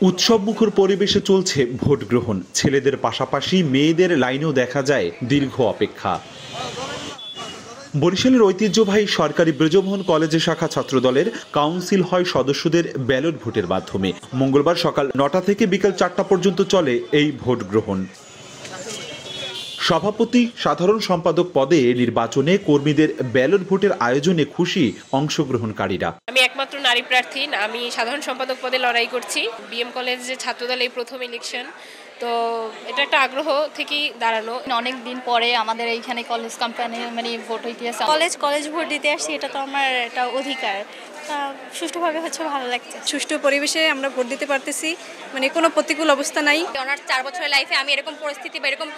উৎসবমুখর পরিবেশে চলছে ভোট গ্রহণ। ছেলেদের পাশাপাশি মেয়েদের লাইনেও দেখা যায় দীর্ঘ অপেক্ষা। বরিশালের ঐতিহ্যবাহী সরকারি ব্রজমোহন কলেজে শাখা ছাত্রদলের কাউন্সিল হয় সদস্যদের ব্যালট ভোটের মাধ্যমে। মঙ্গলবার সকাল ৯টা থেকে বিকেল ৪টা পর্যন্ত চলে এই ভোট গ্রহণ। সভাপতি, সাধারণ সম্পাদক পদে নির্বাচনে কর্মীদের ব্যালট ভোটের আয়োজনে খুশি অংশগ্রহণকারীরা। আমি একমাত্র নারী প্রার্থী, আমি সাধারণ সম্পাদক পদে লড়াই করছি। বিএম কলেজে ছাত্রদল এই প্রথম ইলেকশন, তো এটা একটা আগ্রহ থেকেই দাঁড়ানো। অনেক দিন পরে আমাদের এইখানে কলেজ কোম্পানি ভোট হইতে আসছে। কলেজ ভোট দিতে আসছি, এটা তো আমার একটা অধিকার। সুষ্ঠুভাবে হচ্ছে, ভালো লাগছে। সুষ্ঠু পরিবেশে আমরা ভোট দিতে পারতেছি, কোনো প্রতিকূল অবস্থা নাই। আমার 4 বছরের লাইফে আমি এরকম পরিস্থিতি বা এরকম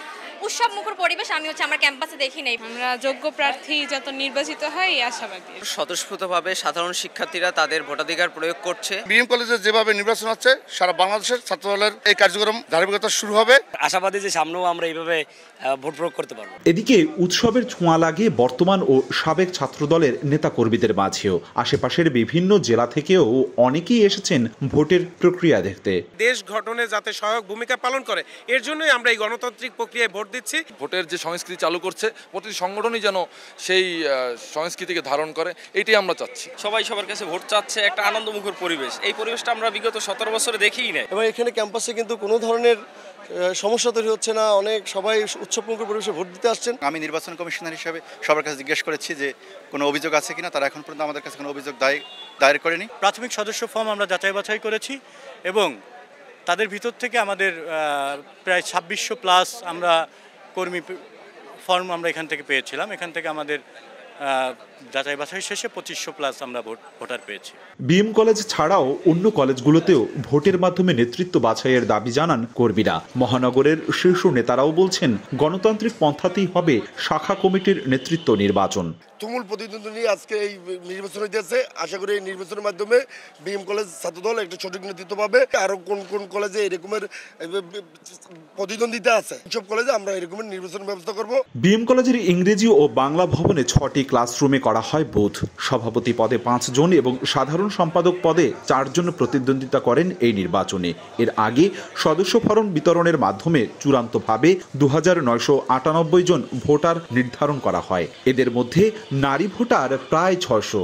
উৎসব মুখর পরিবেশ আমি আমার ক্যাম্পাসে দেখি নাই। আমরা যোগ্য প্রার্থী যত নির্বাচিত হয় এই আশাবাদী। স্বতঃস্ফূর্তভাবে সাধারণ শিক্ষার্থীরা তাদের ভোটাধিকার প্রয়োগ করছে। বিএম কলেজে যেভাবে নির্বাচন হচ্ছে, সারা বাংলাদেশের ছাত্রদলের এই কার্যক্রম ধারাবাহিকতা শুরু হবে। আশাবাদী যে সামনেও আমরা এইভাবে ভোট প্রয়োগ করতে পারবো। এদিকে উৎসবের ছোঁয়া লাগে বর্তমান ও সাবেক ছাত্রদলের নেতাকর্মীদের মাঝেও। আশেপাশের বিভিন্ন জেলা থেকেও অনেকেই এসেছেন ভোটের প্রক্রিয়া দেখতে। দেশ গঠনে যাতে সহায়ক ভূমিকা পালন করে, এর জন্যই আমরা এই গণতান্ত্রিক প্রক্রিয়ায় ভোট দিচ্ছি। ভোটের যে সংস্কৃতি চালু করছে, প্রতিটি সংগঠনই যেন সেই সংস্কৃতিকে ধারণ করে, এটাই আমরা চাচ্ছি। সবাই সবার কাছে ভোট চাচ্ছে, একটা আনন্দমুখর পরিবেশ। এই পরিবেশটা আমরা বিগত 17 বছরে দেখিই নাই। এবং এখানে ক্যাম্পাসে কিন্তু কোনো ধরনের সমস্যা তৈরি হচ্ছে না। সবাই উৎসবমুখর পরিবেশে ভোট দিতে আসছেন। আমি নির্বাচন কমিশনার হিসেবে সবার কাছে জিজ্ঞেস করেছি যে কোনো অভিযোগ আছে কিনা। তারা এখন পর্যন্ত আমাদের কাছে কোনো অভিযোগ দায়ের করেনি। প্রাথমিক সদস্য ফর্ম আমরা যাচাই বাছাই করেছি এবং তাদের ভিতর থেকে আমাদের প্রায় 2600 প্লাস আমরা কর্মী ফর্ম আমরা এখান থেকে পেয়েছিলাম। এখান থেকে আমাদের যাচাই বাছাই শেষে 2500 প্লাস আমরা ভোটার পেয়েছি। বিএম কলেজ ছাড়াও অন্য কলেজগুলোতেও ভোটের মাধ্যমে নেতৃত্ব বাছাইয়ের দাবি জানান কর্মীরা। মহানগরের শীর্ষ নেতারাও বলছেন গণতান্ত্রিক পন্থাতেই হবে শাখা কমিটির নেতৃত্ব নির্বাচন। তুমুল প্রতিদ্বন্দ্বী আজকে এই নির্বাচন হইতেছে। আশা করি এই নির্বাচনের মাধ্যমে বিএম কলেজ ছাত্রদল একটা সঠিক নেতৃত্ব পাবে। আরো কোন কোন কলেজে এরকমের প্রতিদ্বন্দ্বিতা আছে, সব কলেজে আমরা এরকমের নির্বাচন ব্যবস্থা করব। বিএম কলেজের ইংরেজি ও বাংলা ভবনে 6টি ক্লাসরুমে করা হয় বুথ। সভাপতি পদে 5 জন এবং সাধারণ সম্পাদক পদে 4 জন প্রতিদ্বন্দ্বিতা করেন এই নির্বাচনে। এর আগে সদস্য ফরম বিতরণের মাধ্যমে চূড়ান্তভাবে 2998 জন ভোটার নির্ধারণ করা হয়। এদের মধ্যে নারী ভোটার প্রায় 600।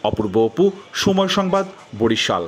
অপূর্ব অপু, সময় সংবাদ, বরিশাল।